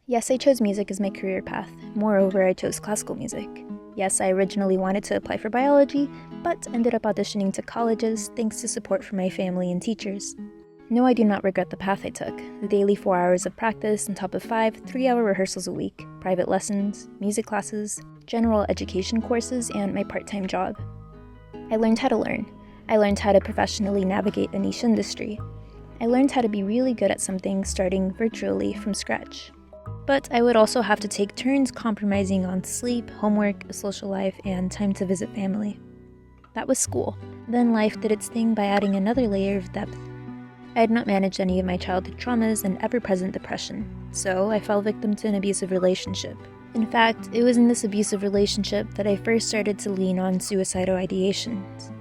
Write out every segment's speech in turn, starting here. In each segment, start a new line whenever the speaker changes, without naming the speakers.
Yes, I chose music as my career path. Moreover, I chose classical music. Yes, I originally wanted to apply for biology, but ended up auditioning to colleges thanks to support from my family and teachers. No, I do not regret the path I took. The daily 4 hours of practice on top of 5 3-hour rehearsals a week, private lessons, music classes, general education courses, and my part-time job. I learned how to learn. I learned how to professionally navigate a niche industry. I learned how to be really good at something starting virtually from scratch. But I would also have to take turns compromising on sleep, homework, a social life, and time to visit family. That was school. Then life did its thing by adding another layer of depth. I had not managed any of my childhood traumas and ever-present depression, so I fell victim to an abusive relationship. In fact, it was in this abusive relationship that I first started to lean on suicidal ideations.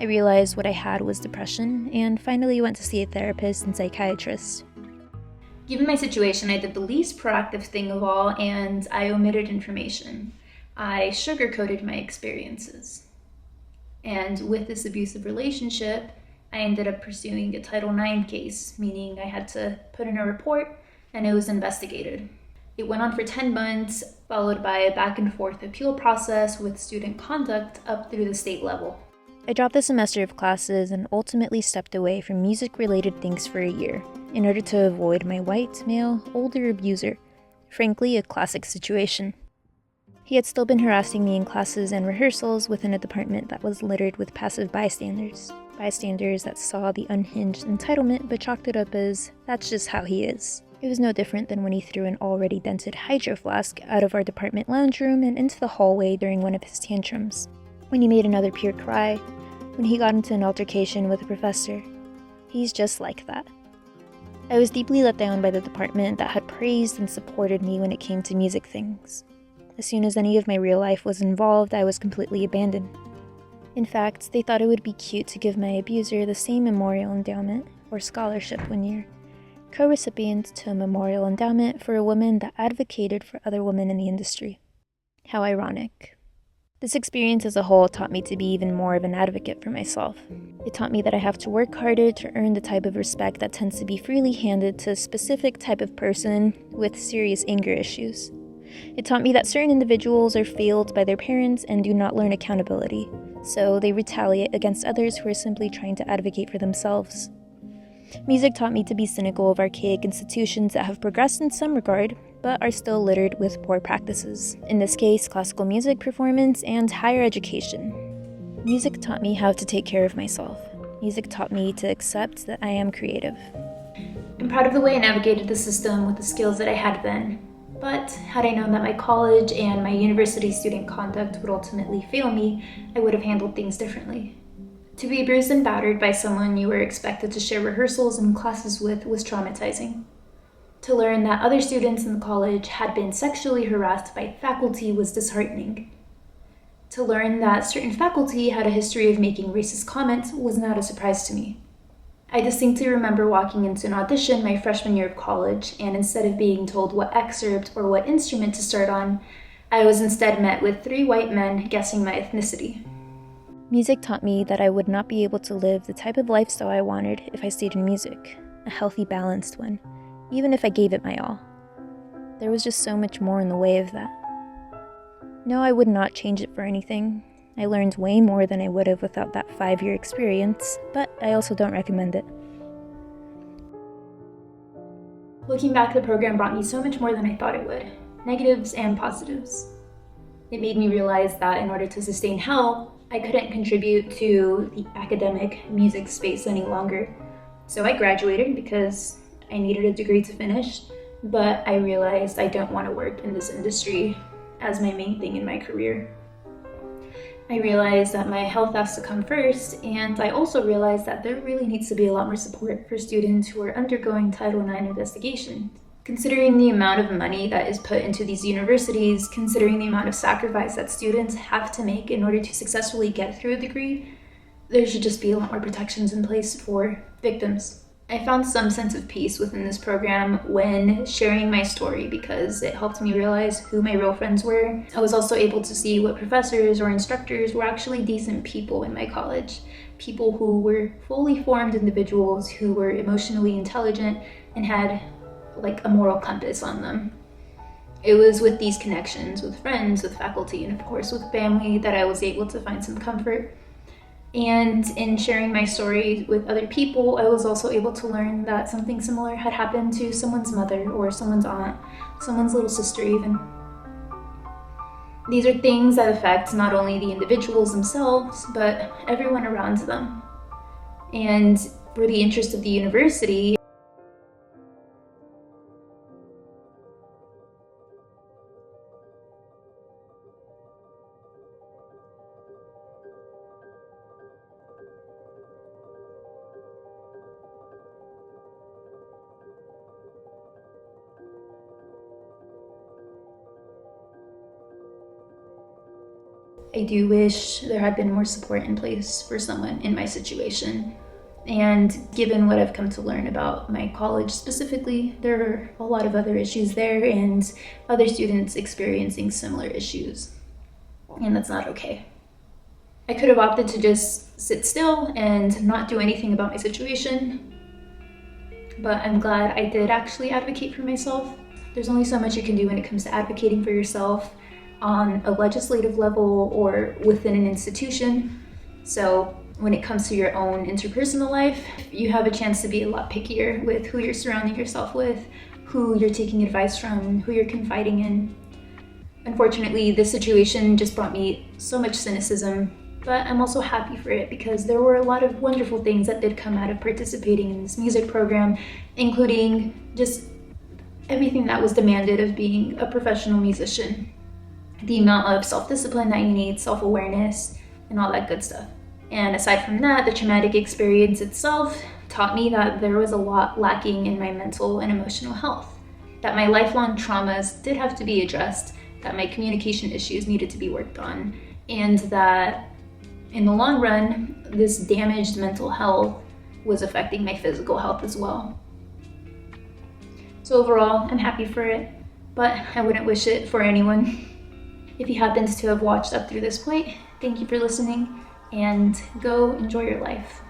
I realized what I had was depression, and finally went to see a therapist and psychiatrist.
Given my situation, I did the least proactive thing of all, and I omitted information. I sugarcoated my experiences. And with this abusive relationship, I ended up pursuing a Title IX case, meaning I had to put in a report and it was investigated. It went on for 10 months, followed by a back and forth appeal process with student conduct up through the state level.
I dropped a semester of classes and ultimately stepped away from music-related things for a year in order to avoid my white, male, older abuser. Frankly, a classic situation. He had still been harassing me in classes and rehearsals within a department that was littered with passive bystanders. Bystanders that saw the unhinged entitlement but chalked it up as, that's just how he is. It was no different than when he threw an already dented hydro flask out of our department lounge room and into the hallway during one of his tantrums. When he made another peer cry, when he got into an altercation with a professor. He's just like that. I was deeply let down by the department that had praised and supported me when it came to music things. As soon as any of my real life was involved, I was completely abandoned. In fact, they thought it would be cute to give my abuser the same memorial endowment, or scholarship one year, co-recipient to a memorial endowment for a woman that advocated for other women in the industry. How ironic. This experience as a whole taught me to be even more of an advocate for myself. It taught me that I have to work harder to earn the type of respect that tends to be freely handed to a specific type of person with serious anger issues. It taught me that certain individuals are failed by their parents and do not learn accountability, so they retaliate against others who are simply trying to advocate for themselves. Music taught me to be cynical of archaic institutions that have progressed in some regard, but are still littered with poor practices. In this case, classical music performance and higher education. Music taught me how to take care of myself. Music taught me to accept that I am creative.
I'm proud of the way I navigated the system with the skills that I had then. But had I known that my college and my university student conduct would ultimately fail me, I would have handled things differently. To be bruised and battered by someone you were expected to share rehearsals and classes with was traumatizing. To learn that other students in the college had been sexually harassed by faculty was disheartening. To learn that certain faculty had a history of making racist comments was not a surprise to me. I distinctly remember walking into an audition my freshman year of college, and instead of being told what excerpt or what instrument to start on, I was instead met with 3 white men guessing my ethnicity.
Music taught me that I would not be able to live the type of lifestyle I wanted if I stayed in music, a healthy, balanced one, even if I gave it my all. There was just so much more in the way of that. No, I would not change it for anything. I learned way more than I would have without that 5-year experience, but I also don't recommend it.
Looking back, the program brought me so much more than I thought it would, negatives and positives. It made me realize that in order to sustain health, I couldn't contribute to the academic music space any longer. So I graduated because I needed a degree to finish, but I realized I don't want to work in this industry as my main thing in my career. I realized that my health has to come first, and I also realized that there really needs to be a lot more support for students who are undergoing Title IX investigations. Considering the amount of money that is put into these universities, considering the amount of sacrifice that students have to make in order to successfully get through a degree, there should just be a lot more protections in place for victims. I found some sense of peace within this program when sharing my story because it helped me realize who my real friends were. I was also able to see what professors or instructors were actually decent people in my college. People who were fully formed individuals who were emotionally intelligent and had like a moral compass on them. It was with these connections with friends, with faculty, and of course with family that I was able to find some comfort. And in sharing my story with other people, I was also able to learn that something similar had happened to someone's mother or someone's aunt, someone's little sister even. These are things that affect not only the individuals themselves, but everyone around them. And for the interest of the university, I do wish there had been more support in place for someone in my situation. And given what I've come to learn about my college specifically, there are a lot of other issues there and other students experiencing similar issues. And that's not okay. I could have opted to just sit still and not do anything about my situation, but I'm glad I did actually advocate for myself. There's only so much you can do when it comes to advocating for yourself on a legislative level or within an institution. So when it comes to your own interpersonal life, you have a chance to be a lot pickier with who you're surrounding yourself with, who you're taking advice from, who you're confiding in. Unfortunately, this situation just brought me so much cynicism, but I'm also happy for it because there were a lot of wonderful things that did come out of participating in this music program, including just everything that was demanded of being a professional musician. The amount of self-discipline that you need, self-awareness, and all that good stuff. And aside from that, the traumatic experience itself taught me that there was a lot lacking in my mental and emotional health, that my lifelong traumas did have to be addressed, that my communication issues needed to be worked on, and that in the long run, this damaged mental health was affecting my physical health as well. So overall, I'm happy for it, but I wouldn't wish it for anyone. If you happened to have watched up through this point, thank you for listening, and go enjoy your life.